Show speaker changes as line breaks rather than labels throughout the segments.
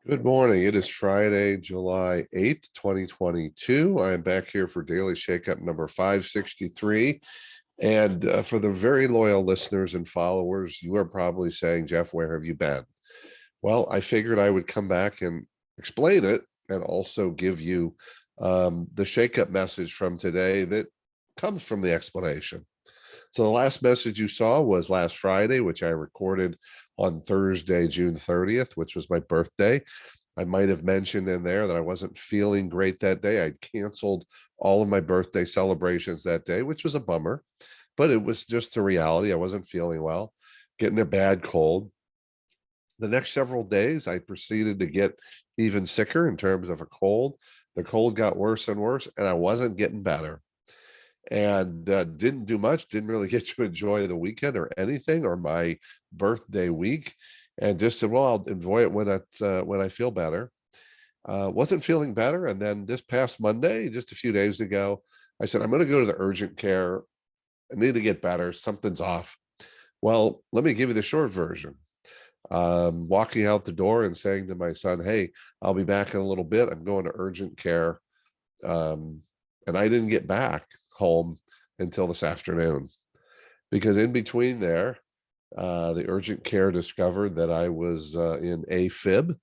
Good morning. It is Friday, July 8th, 2022. I am back here for Daily Shakeup number 563. And for the very loyal listeners and followers, you are probably saying, Jeff, where have you been? Well, I figured I would come back and explain it and also give you the shakeup message from today that comes from the explanation. So the last message you saw was last Friday, which I recorded on Thursday, June 30th, which was my birthday. I might have mentioned in there that I wasn't feeling great that day. I'd canceled all of my birthday celebrations that day, which was a bummer, but it was just the reality. I wasn't feeling well, getting a bad cold. The next several days, I proceeded to get even sicker in terms of a cold. The cold got worse and worse, and I wasn't getting better. And didn't do much, didn't really get to enjoy the weekend or anything or my birthday week, and just said, well, I'll enjoy it when I feel better. Wasn't feeling better. And then this past Monday, just a few days ago, I said, I'm going to go to the urgent care. I need to get better. Something's off. Well, let me give you the short version. Walking out the door and saying to my son, hey, I'll be back in a little bit. I'm going to urgent care. And I didn't get back home until this afternoon, because in between there, the urgent care discovered that I was in AFib.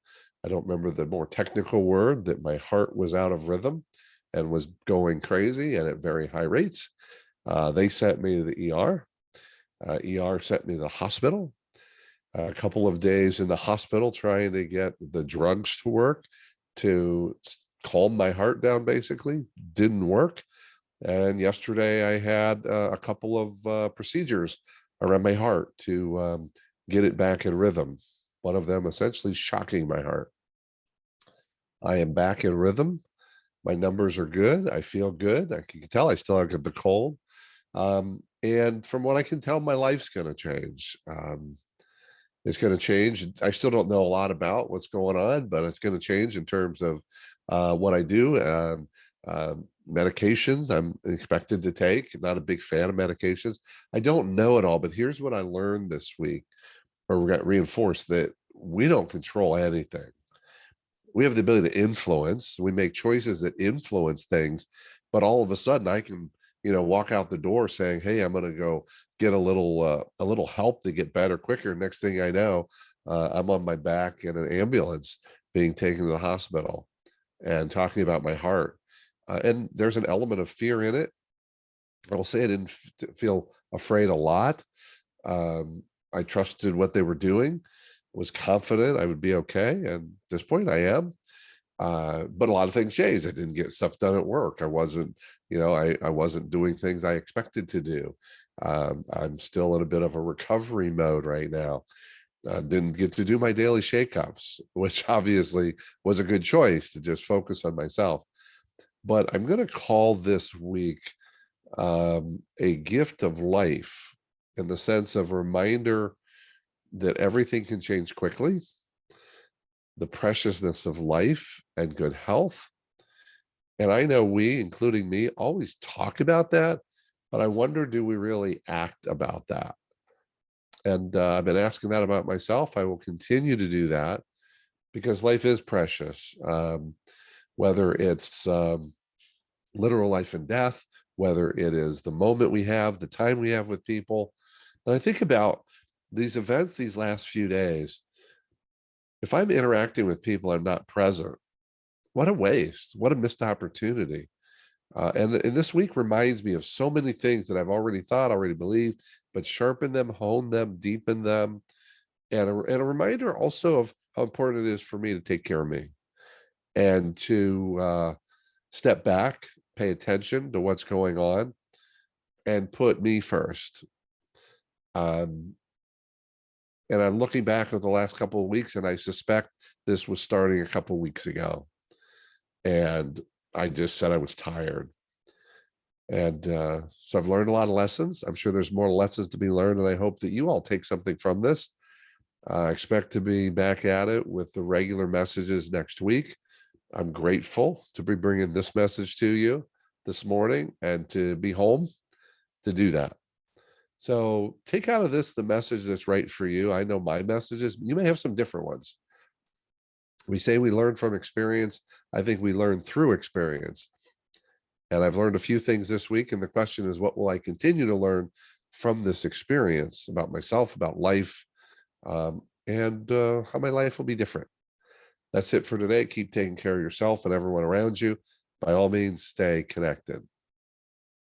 I don't remember the more technical word, that my heart was out of rhythm and was going crazy and at very high rates. They sent me to the ER. ER sent me to the hospital. A couple of days in the hospital trying to get the drugs to work to calm my heart down, basically. Didn't work. And yesterday I had a couple of procedures around my heart to get it back in rhythm. One of them essentially shocking my heart. I am back in rhythm. My numbers are good. I feel good. I can tell I still have the cold. And from what I can tell, my life's going to change. It's going to change. I still don't know a lot about what's going on, but it's going to change in terms of what I do. Medications I'm expected to take. Not a big fan of medications. I don't know it all, but here's what I learned this week, or we got reinforced, that we don't control anything. We have the ability to influence. We make choices that influence things, but all of a sudden I can, walk out the door saying, hey, I'm going to go get a little help to get better quicker. Next thing I know, I'm on my back in an ambulance being taken to the hospital and talking about my heart. And there's an element of fear in it. I will say I didn't feel afraid a lot. I trusted what they were doing, was confident I would be okay. And at this point I am. But a lot of things changed. I didn't get stuff done at work. I wasn't, I wasn't doing things I expected to do. I'm still in a bit of a recovery mode right now. Didn't get to do my daily shakeups, which obviously was a good choice to just focus on myself. But I'm going to call this week a gift of life, in the sense of a reminder that everything can change quickly, the preciousness of life and good health. And I know we, including me, always talk about that, but I wonder, do we really act about that? And I've been asking that about myself. I will continue to do that, because life is precious. Whether it's literal life and death, whether it is the moment we have, the time we have with people. And I think about these events these last few days. If I'm interacting with people, I'm not present. What a waste. What a missed opportunity. And this week reminds me of so many things that I've already thought, already believed, but sharpen them, hone them, deepen them. And a reminder also of how important it is for me to take care of me and to step back, pay attention to what's going on, and put me first. And I'm looking back at the last couple of weeks, and I suspect this was starting a couple of weeks ago. And I just said I was tired. And so I've learned a lot of lessons. I'm sure there's more lessons to be learned, and I hope that you all take something from this. I expect to be back at it with the regular messages next week. I'm grateful to be bringing this message to you this morning and to be home to do that. So take out of this the message that's right for you. I know my messages. You may have some different ones. We say we learn from experience. I think we learn through experience. And I've learned a few things this week. And the question is, what will I continue to learn from this experience about myself, about life, and how my life will be different? That's it for today. Keep taking care of yourself and everyone around you. By all means, stay connected.